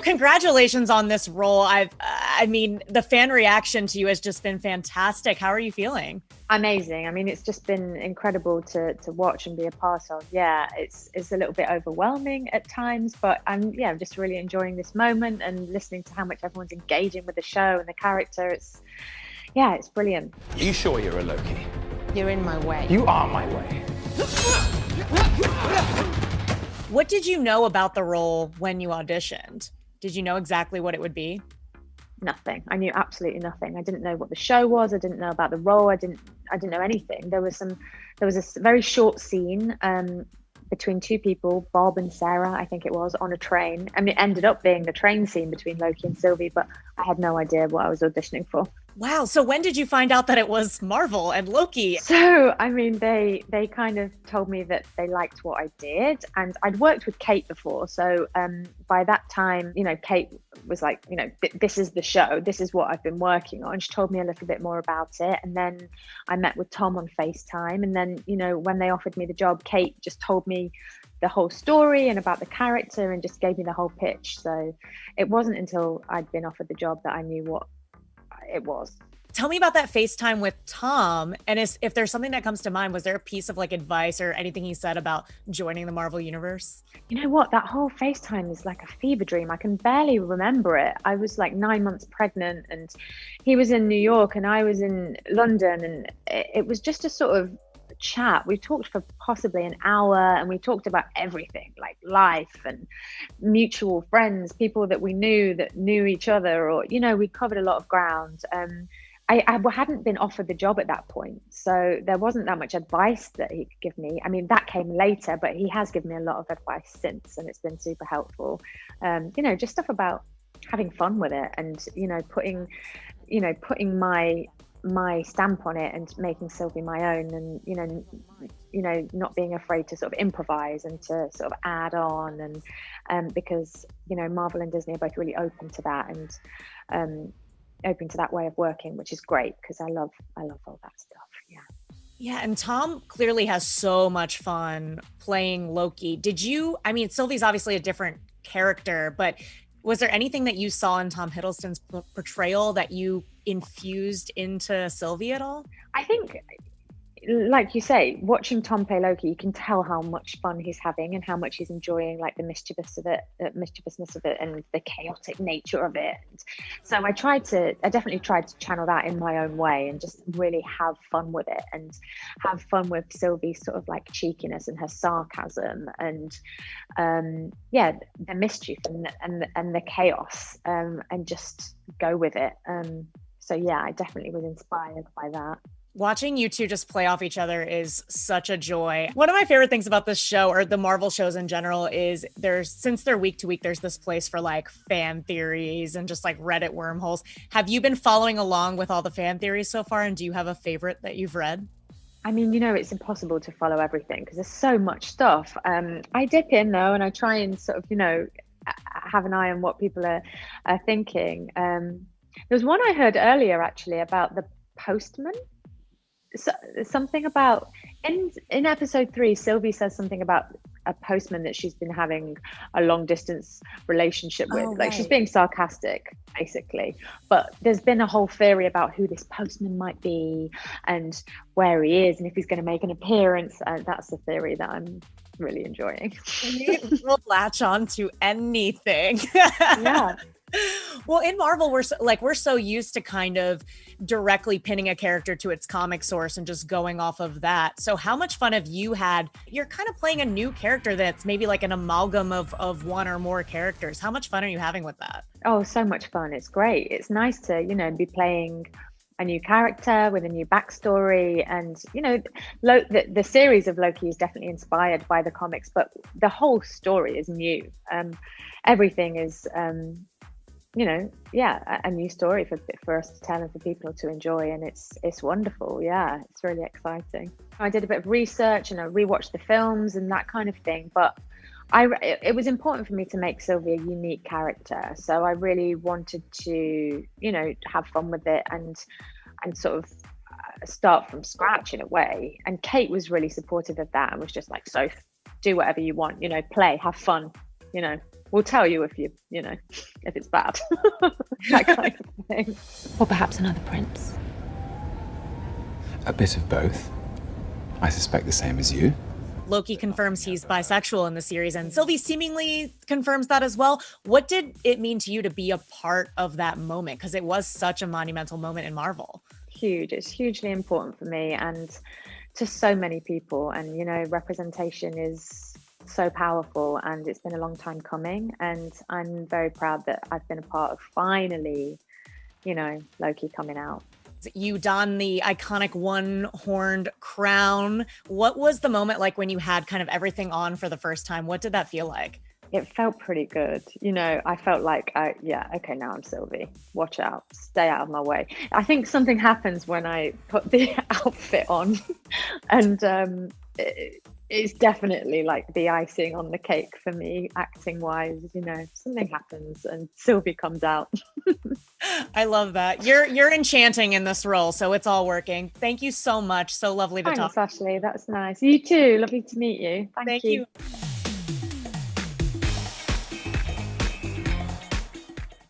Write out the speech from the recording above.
Congratulations on this role. I mean, the fan reaction to you has just been fantastic. How are you feeling? Amazing. I mean, it's just been incredible to watch and be a part of. Yeah, it's a little bit overwhelming at times, but I'm just really enjoying this moment and listening to how much everyone's engaging with the show and the character. It's brilliant. Are you sure you're a Loki? You're in my way. You are my way. What did you know about the role when you auditioned? Did you know exactly what it would be? Nothing. I knew absolutely nothing. I didn't know what the show was. I didn't know about the role. I didn't know anything. There was a very short scene between two people, Bob and Sarah, I think it was, on a train. I mean, it ended up being the train scene between Loki and Sylvie, but I had no idea what I was auditioning for. Wow. So when did you find out that it was Marvel and Loki? So, I mean, they kind of told me that they liked what I did, and I'd worked with Kate before. So by that time, Kate was like, this is the show. This is what I've been working on. She told me a little bit more about it. And then I met with Tom on FaceTime. And then, when they offered me the job, Kate just told me the whole story and about the character and just gave me the whole pitch. So it wasn't until I'd been offered the job that I knew what it was. Tell me about that FaceTime with Tom. And if there's something that comes to mind, was there a piece of advice or anything he said about joining the Marvel Universe? You know what? That whole FaceTime is like a fever dream. I can barely remember it. I was like 9 months pregnant and he was in New York and I was in London, and it was just a sort of chat. We talked for possibly an hour and we talked about everything, like life and mutual friends, people that we knew that knew each other, or we covered a lot of ground. I hadn't been offered the job at that point, so there wasn't that much advice that he could give me. I mean, that came later, but he has given me a lot of advice since, and it's been super helpful. Just stuff about having fun with it and putting my stamp on it and making Sylvie my own, and not being afraid to sort of improvise and to sort of add on, and because Marvel and Disney are both really open to that and open to that way of working, which is great because I love all that stuff. Yeah, and Tom clearly has so much fun playing Loki. Sylvie's obviously a different character, but was there anything that you saw in Tom Hiddleston's portrayal that you infused into Sylvie at all? I think, like you say, watching Tom play Loki, you can tell how much fun he's having and how much he's enjoying the mischievousness of it and the chaotic nature of it. So I definitely tried to channel that in my own way and just really have fun with it and have fun with Sylvie's sort of cheekiness and her sarcasm and the mischief and the chaos, and just go with it. I definitely was inspired by that. Watching you two just play off each other is such a joy. One of my favorite things about this show, or the Marvel shows in general, is since they're week to week, there's this place for fan theories and just Reddit wormholes. Have you been following along with all the fan theories so far? And do you have a favorite that you've read? I mean, it's impossible to follow everything because there's so much stuff. I dip in though, and I try and sort of, have an eye on what people are thinking. There was one I heard earlier actually about the postman. So, something about in episode 3, Sylvie says something about a postman that she's been having a long distance relationship with. Right. She's being sarcastic basically, but there's been a whole theory about who this postman might be and where he is and if he's going to make an appearance. That's the theory that I'm really enjoying. We'll latch on to anything. Yeah. Well, in Marvel, we're so used to kind of directly pinning a character to its comic source and just going off of that. So how much fun have you had? You're kind of playing a new character that's maybe an amalgam of one or more characters. How much fun are you having with that? Oh, so much fun. It's great. It's nice to, be playing a new character with a new backstory. And, the series of Loki is definitely inspired by the comics, but the whole story is new. Everything is... a new story for us to tell and for people to enjoy, and it's wonderful. Yeah, it's really exciting. I did a bit of research and I rewatched the films and that kind of thing, but it was important for me to make Sylvie a unique character, so I really wanted to have fun with it and sort of start from scratch in a way. And Kate was really supportive of that and was just like, so do whatever you want, play, have fun, we'll tell you if if it's bad. That kind of thing. Or perhaps another prince. A bit of both. I suspect the same as you. Loki confirms he's bisexual in the series, and Sylvie seemingly confirms that as well. What did it mean to you to be a part of that moment? Because it was such a monumental moment in Marvel. Huge. It's hugely important for me and to so many people. And, representation is so powerful, and it's been a long time coming. And I'm very proud that I've been a part of finally, Loki coming out. You don the iconic one-horned crown. What was the moment like when you had kind of everything on for the first time? What did that feel like? It felt pretty good. I felt like, okay, now I'm Sylvie. Watch out. Stay out of my way. I think something happens when I put the outfit on. And it's definitely like the icing on the cake for me, acting-wise. Something happens and Sylvie comes out. I love that. You're enchanting in this role, so it's all working. Thank you so much. So lovely to talk. Thanks, Ashley. That's nice. You too. Lovely to meet you. Thank you.